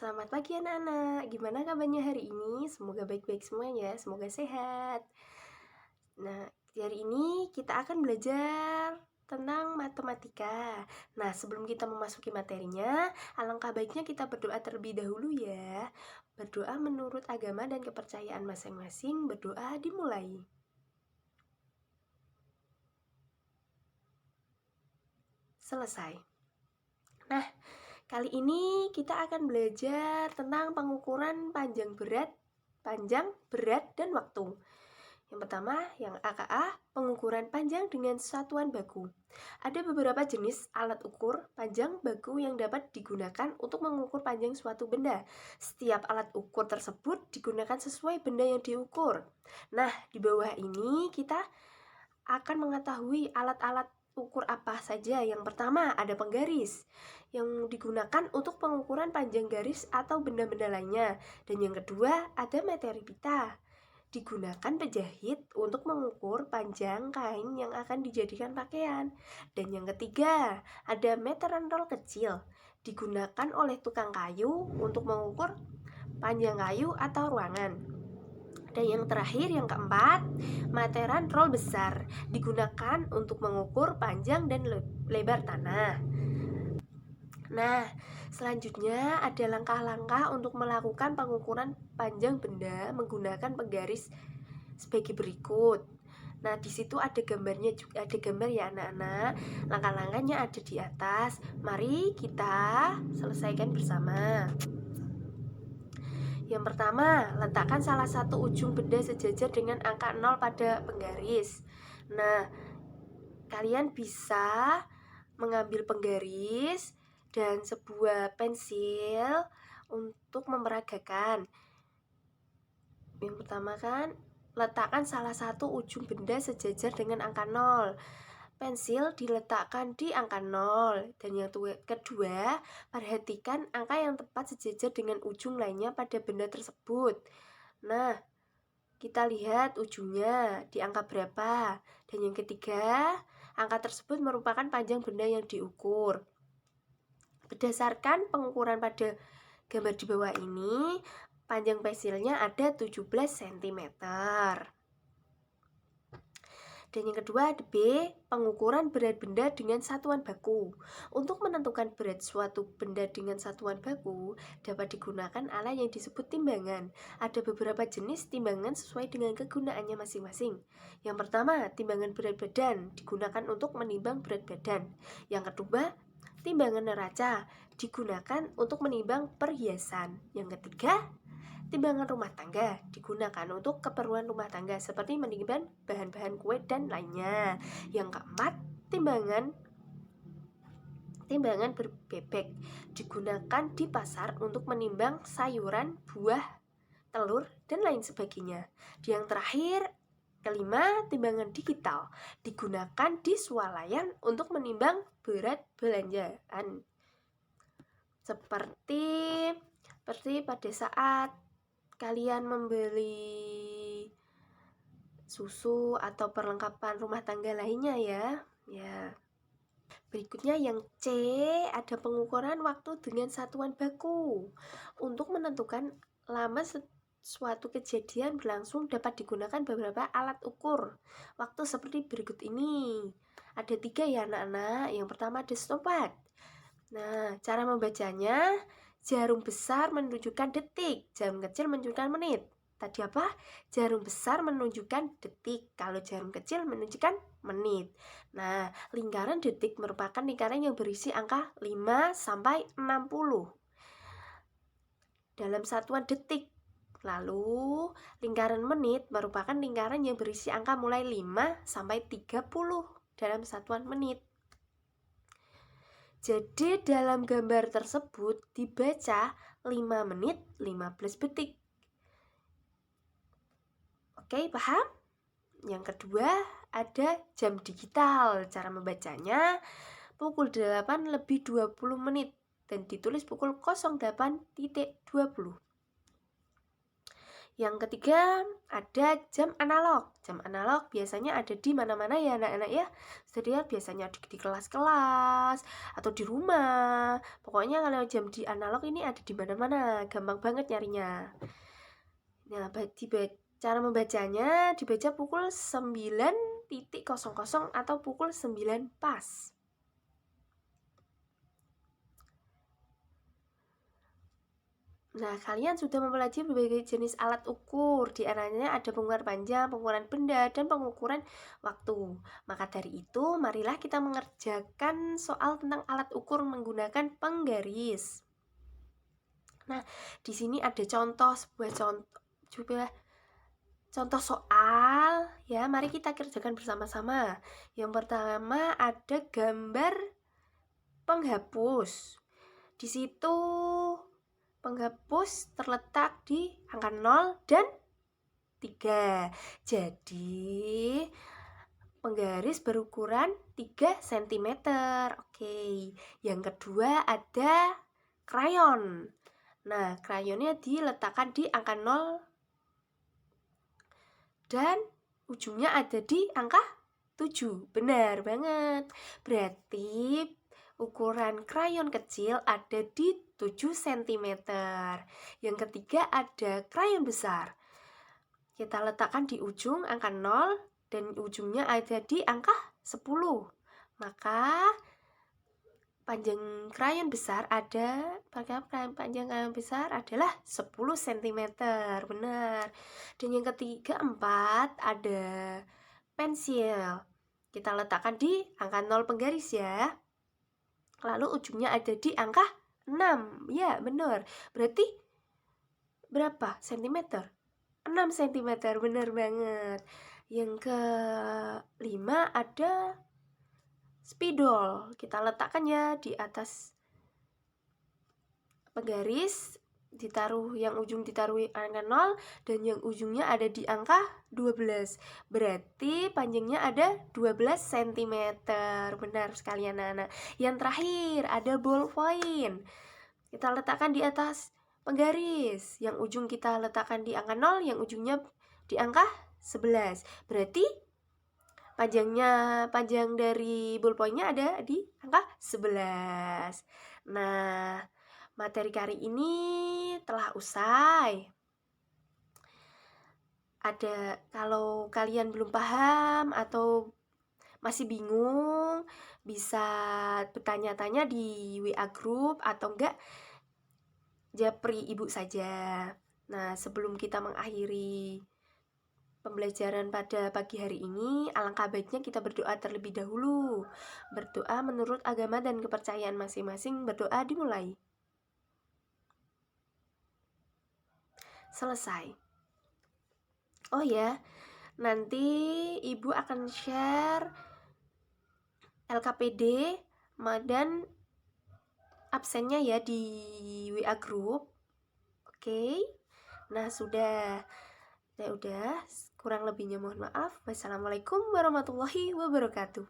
Selamat pagi anak-anak, gimana kabarnya hari ini? Semoga baik-baik semuanya, semoga sehat. Nah, hari ini kita akan belajar tentang matematika. Nah, sebelum kita memasuki materinya, alangkah baiknya kita berdoa terlebih dahulu ya. Berdoa menurut agama dan kepercayaan masing-masing, berdoa dimulai. Selesai. Nah, kali ini kita akan belajar tentang pengukuran panjang, berat, dan waktu. Yang pertama, yang AKA, pengukuran panjang dengan satuan baku. Ada beberapa jenis alat ukur panjang baku yang dapat digunakan untuk mengukur panjang suatu benda. Setiap alat ukur tersebut digunakan sesuai benda yang diukur. Nah, di bawah ini kita akan mengetahui alat-alat ukur apa saja. Yang pertama, ada penggaris yang digunakan untuk pengukuran panjang garis atau benda-benda lainnya. Dan yang kedua, ada materi pita, digunakan penjahit untuk mengukur panjang kain yang akan dijadikan pakaian. Dan yang ketiga, ada meteran roll kecil, digunakan oleh tukang kayu untuk mengukur panjang kayu atau ruangan. Dan yang terakhir, yang keempat, meteran roll besar, digunakan untuk mengukur panjang dan lebar tanah. Nah, selanjutnya ada langkah-langkah untuk melakukan pengukuran panjang benda menggunakan penggaris sebagai berikut. Nah, di situ ada gambarnya juga, ada gambar ya anak-anak. Langkah-langkahnya ada di atas. Mari kita selesaikan bersama. Yang pertama, letakkan salah satu ujung benda sejajar dengan angka 0 pada penggaris. Nah, kalian bisa mengambil penggaris dan sebuah pensil untuk memeragakan. Yang pertama kan, letakkan salah satu ujung benda sejajar dengan angka 0. Pensil diletakkan di angka 0. Dan yang kedua, perhatikan angka yang tepat sejajar dengan ujung lainnya pada benda tersebut. Nah, kita lihat ujungnya di angka berapa. Dan yang ketiga, angka tersebut merupakan panjang benda yang diukur. Berdasarkan pengukuran pada gambar di bawah ini, panjang pensilnya ada 17 cm. Dan yang kedua ada B, pengukuran berat benda dengan satuan baku. Untuk menentukan berat suatu benda dengan satuan baku, dapat digunakan alat yang disebut timbangan. Ada beberapa jenis timbangan sesuai dengan kegunaannya masing-masing. Yang pertama, timbangan berat badan digunakan untuk menimbang berat badan. Yang kedua, timbangan neraca digunakan untuk menimbang perhiasan. Yang ketiga, timbangan rumah tangga digunakan untuk keperluan rumah tangga seperti menimbang bahan-bahan kue dan lainnya. Yang keempat, timbangan berbebek digunakan di pasar untuk menimbang sayuran, buah, telur, dan lain sebagainya. Yang terakhir, kelima, timbangan digital digunakan di swalayan untuk menimbang berat belanjaan. Seperti pada saat kalian membeli susu atau perlengkapan rumah tangga lainnya ya. Berikutnya yang C, ada pengukuran waktu dengan satuan baku. Untuk menentukan lama suatu kejadian berlangsung dapat digunakan beberapa alat ukur waktu seperti berikut ini. Ada 3 ya anak-anak. Yang pertama ada stopwatch. Nah, cara membacanya, jarum besar menunjukkan detik, jarum kecil menunjukkan menit. Tadi apa? Jarum besar menunjukkan detik, kalau jarum kecil menunjukkan menit. Nah, lingkaran detik merupakan lingkaran yang berisi angka 5 sampai 60 dalam satuan detik. Lalu, lingkaran menit merupakan lingkaran yang berisi angka mulai 5 sampai 30 dalam satuan menit. Jadi dalam gambar tersebut dibaca 5 menit 15 detik. Oke, paham? Yang kedua ada jam digital. Cara membacanya pukul 8 lebih 20 menit dan ditulis pukul 08.20. Yang ketiga, ada jam analog. Jam analog biasanya ada di mana-mana ya anak-anak ya. Bisa dilihat biasanya di kelas-kelas atau di rumah. Pokoknya kalau jam di analog ini ada di mana-mana, gampang banget nyarinya. Nah, cara membacanya dibaca pukul 9.00 atau pukul 9 pas. Nah, kalian sudah mempelajari berbagai jenis alat ukur. Di antaranya ada pengukuran panjang, pengukuran benda, dan pengukuran waktu. Maka dari itu, marilah kita mengerjakan soal tentang alat ukur menggunakan penggaris. Nah, di sini ada contoh soal ya. Mari kita kerjakan bersama-sama. Yang pertama ada gambar penghapus. Di situ penghapus terletak di angka 0 dan 3. Jadi penggaris berukuran 3 cm. Oke. Yang kedua ada krayon. Nah, krayonnya diletakkan di angka 0 dan ujungnya ada di angka 7. Benar banget. Berarti ukuran krayon kecil ada di 7 cm. Yang ketiga ada krayon besar. Kita letakkan di ujung angka 0 dan ujungnya ada di angka 10. Maka panjang krayon besar adalah 10 cm. Benar. Dan yang ketiga 4 ada pensil. Kita letakkan di angka 0 penggaris ya. Lalu ujungnya ada di angka 6. Ya, benar. Berarti berapa cm? 6 cm. Benar banget. Yang kelima ada spidol. Kita letakkan ya di atas penggaris, yang ujung ditaruh angka 0 dan yang ujungnya ada di angka 12. Berarti panjangnya ada 12 cm. Benar sekali anak-anak. Yang terakhir ada ballpoint. Kita letakkan di atas penggaris. Yang ujung kita letakkan di angka 0, yang ujungnya di angka 11. Berarti panjang dari ballpointnya ada di angka 11. Nah, materi kali ini telah usai. Kalau kalian belum paham atau masih bingung, bisa bertanya-tanya di WA group atau enggak japri ibu saja. Nah, sebelum kita mengakhiri pembelajaran pada pagi hari ini, alangkah baiknya kita berdoa terlebih dahulu. Berdoa menurut agama dan kepercayaan masing-masing. Berdoa dimulai. Selesai. Oh ya, nanti ibu akan share LKPD dan absennya ya di WA group. Oke. Nah, sudah. Ya udah, kurang lebihnya mohon maaf. Wassalamualaikum warahmatullahi wabarakatuh.